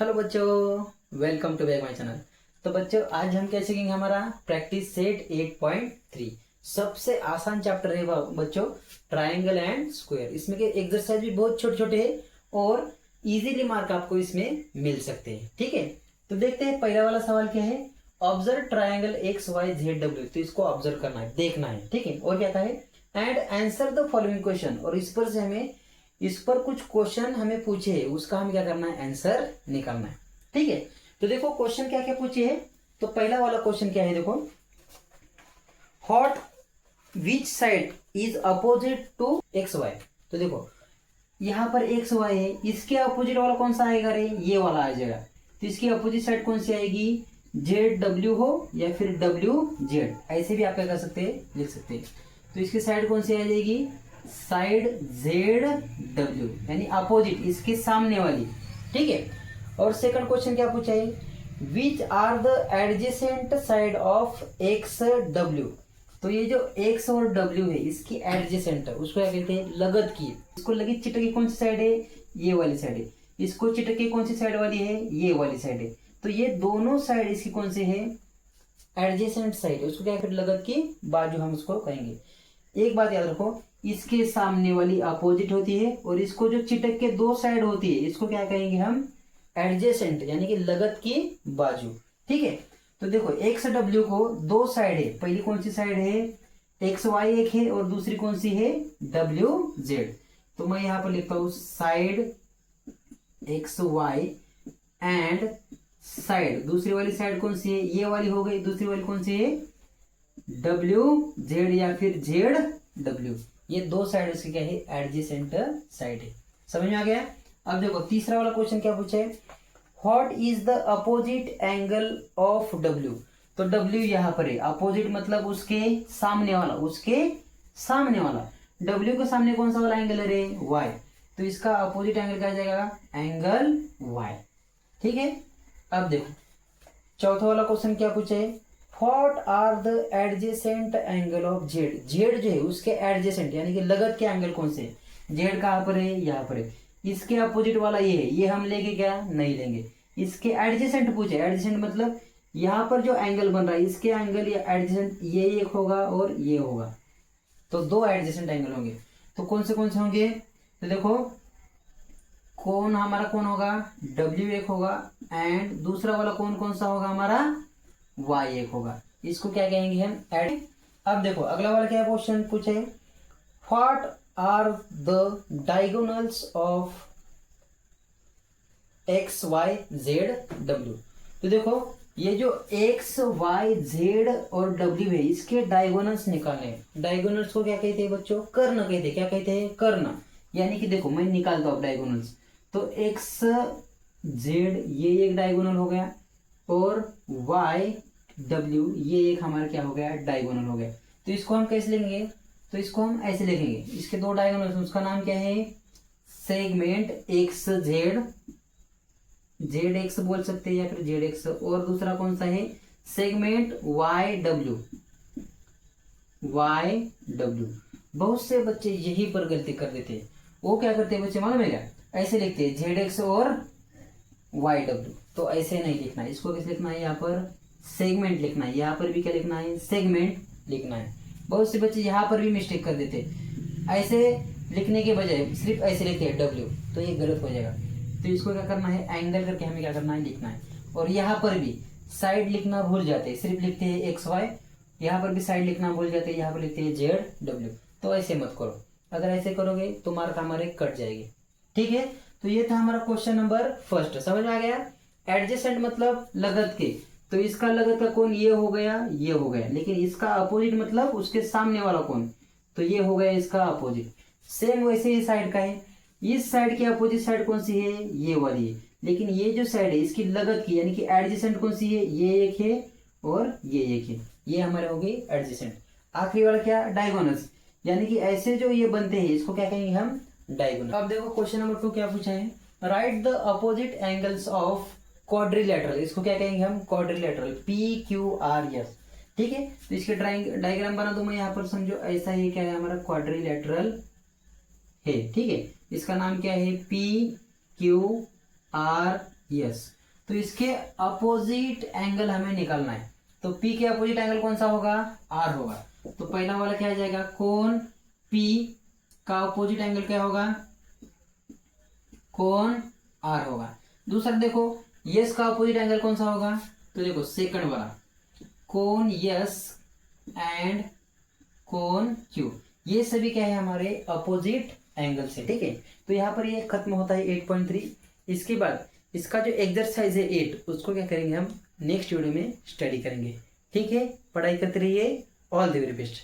Hello बच्चों, welcome to back my channel. तो बच्चों, आज हम क्या सीखेंगे? हमारा प्रैक्टिस सेट 8.3 सबसे आसान चैप्टर है बच्चों, ट्रायंगल एंड स्क्वायर। इसमें के एक्सरसाइज भी बहुत छोटे छोटे हैं और इजीली मार्क आपको इसमें मिल सकते हैं। ठीक है, तो देखते हैं पहला वाला सवाल क्या है। Observe triangle X Y Z W. तो इसको ऑब्जर्व करना है, देखना है। ठीक है, और क्या कहा है? And answer the following question. और इस पर कुछ क्वेश्चन हमें पूछे है, उसका हम क्या करना है? आंसर निकालना है। ठीक है, तो देखो क्वेश्चन क्या क्या पूछे है। तो पहला वाला क्वेश्चन क्या है, देखो, what which side is opposite to X Y. तो देखो यहां पर एक्स वाई है, इसके अपोजिट वाला कौन सा आएगा रे? ये वाला आ जाएगा। तो इसकी अपोजिट साइड कौन सी आएगी? जेड डब्ल्यू हो या फिर डब्ल्यू जेड, ऐसे भी आप क्या कर सकते हैं, लिख सकते हैं। तो इसकी साइड कौन सी आ जाएगी? साइड जेड डब्ल्यू, यानी अपोजिट, इसके सामने वाली। ठीक है, और सेकंड क्वेश्चन क्या पूछा है? Which are the adjacent side of X W. तो ये जो एक्स और डब्ल्यू है, इसकी एडजेसेंट है, उसको क्या कहते हैं? लगत की। इसको लगी चिटकी कौन सी साइड है? ये वाली साइड है। इसको चिटकी कौन सी साइड वाली है? ये वाली साइड है। तो ये दोनों साइड इसकी कौन सी है? एडजेसेंट साइड है। उसको क्या कहते? लगत की बाजू हम उसको कहेंगे। एक बात याद रखो, इसके सामने वाली अपोजिट होती है और इसको जो चिटक के दो साइड होती है, इसको क्या कहेंगे हम? एडजेसेंट, यानी कि लगत की बाजू। ठीक है, तो देखो एक्स डब्ल्यू को दो साइड है। पहली कौन सी साइड है? एक्स वाई एक है, और दूसरी कौन सी है? W Z. तो मैं यहां पर लिखता हूं side X Y and side, दूसरी वाली साइड कौन सी है? ये वाली हो गई। दूसरी वाली कौन सी है? डब्ल्यू जेड या फिर जेड डब्ल्यू। ये दो साइड इसके क्या है? एडजेसेंट साइड है। समझ में आ गया? अब देखो तीसरा वाला क्वेश्चन क्या पूछा है। What is the opposite angle of W. तो डब्ल्यू यहां पर है, अपोजिट मतलब उसके सामने वाला, उसके सामने वाला। डब्ल्यू के सामने कौन सा वाला एंगल है रे? वाई। तो इसका अपोजिट एंगल क्या जाएगा? Angle Y. ठीक है, अब देखो चौथा वाला क्वेश्चन क्या पूछे है। What are the adjacent angle of Z. Z जो है उसके एडजेसेंट, यानी कि लगत के एंगल कौन से? जेड कहां पर है? यहाँ पर है। इसके अपोजिट वाला ये है, ये हम लेंगे क्या? नहीं लेंगे। इसके एडजेसेंट पूछे। एडजेसेंट मतलब यहाँ पर जो एंगल बन रहा है, इसके एंगल या एडजेसेंट ये एक होगा और ये होगा। तो दो एडजेसेंट एंगल होंगे। तो कौन से होंगे? तो देखो कौन हमारा कौन होगा? डब्ल्यू एक होगा, एंड दूसरा वाला कौन सा होगा हमारा? वाई एक होगा। इसको क्या कहेंगे हम? एड। अब देखो अगला वाला क्या क्वेश्चन पूछे। What are the diagonals of X Y Z W. तो देखो ये जो एक्स वाई जेड और डब्ल्यू है, इसके डायगोनल्स निकालने हैं। डायगोनल्स को क्या कहते हैं बच्चों? कर्ण कहते हैं। क्या कहते हैं? कर्ण। यानी कि देखो मैं निकालता हूं डायगोनल्स। तो एक्स जेड ये एक डायगोनल हो गया, और वाई डब्ल्यू ये एक हमारा क्या हो गया? डायगोनल हो गया। तो इसको हम कैसे लेंगे? तो इसको हम ऐसे लिखेंगे, इसके दो डायगोनल, उसका नाम क्या है? Segment x Z, Z x बोल सकते हैं या फिर जेड एक्स। और दूसरा कौन सा है? Segment Y W, Y W. बहुत से बच्चे यही पर गलती कर देते हैं। वो क्या करते हैं बच्चे मालूम है क्या? ऐसे लिखते हैं जेड एक्स और वाई डब्ल्यू। तो ऐसे नहीं लिखना है, इसको कैसे लिखना है? यहाँ पर सेगमेंट लिखना है। यहाँ पर भी क्या लिखना है? सेगमेंट लिखना है। बहुत से बच्चे यहाँ पर भी मिस्टेक कर देते हैं, ऐसे लिखने के बजाय सिर्फ ऐसे लिखते हैं डब्ल्यू। तो ये गलत हो जाएगा। तो इसको क्या करना है? एंगल करके हमें क्या करना है? लिखना है। और यहाँ पर भी साइड लिखना भूल जाते हैं, सिर्फ लिखते हैं एक्स वाई। यहाँ पर भी साइड लिखना भूल जाते हैं, यहाँ पर लिखते हैं जेड डब्ल्यू। तो ऐसे मत करो, अगर ऐसे करोगे तो मार्क हमारे कट जाएंगे। ठीक है, तो ये था हमारा क्वेश्चन नंबर फर्स्ट। समझ में आ गया? एडजेसेंट मतलब लगत के। तो इसका लगत का कौन? ये हो गया, ये हो गया। लेकिन इसका अपोजिट मतलब उसके सामने वाला कौन? तो ये हो गया इसका अपोजिट। सेम वैसे ही साइड का है। इस साइड की अपोजिट साइड कौन सी है? ये वाली है। लेकिन ये जो साइड है इसकी लगत की, यानी कि एडजेसेंट कौन सी है? ये एक है और ये एक है। ये हमारे हो गई एडजेसेंट। आखिरी वाला क्या? डायगोनल्स, यानी कि ऐसे जो ये बनते हैं इसको क्या कहेंगे हम? डायगोनल। अब देखो क्वेश्चन नंबर 2 क्या पूछा है। Right the opposite angles of quadrilateral. इसको क्या कहेंगे हम? Quadrilateral, PQRS। ठीक है, तो इसके डायग्राम बना दो मैं यहाँ पर, समझो ऐसा ही क्या है हमारा? क्वाड्रिलेटरल है। ठीक है, इसका नाम क्या है? PQRS। यस, तो इसके अपोजिट एंगल हमें निकालना है। तो पी के अपोजिट एंगल कौन सा होगा? आर होगा। तो पहला वाला क्या आ जाएगा? कोण पी का अपोजिट एंगल क्या होगा? कोण आर होगा। दूसरा देखो, यस का अपोजिट एंगल कौन सा होगा? तो देखो सेकंड वाला, कोण यस एंड कोण क्यू, ये सभी क्या है? हमारे अपोजिट एंगल से। ठीक है, तो यहाँ पर ये खत्म होता है 8.3। इसके बाद इसका जो एक्सरसाइज है 8, उसको क्या करेंगे हम नेक्स्ट वीडियो में स्टडी करेंगे। ठीक है, पढ़ाई करते रहिए। All the very best.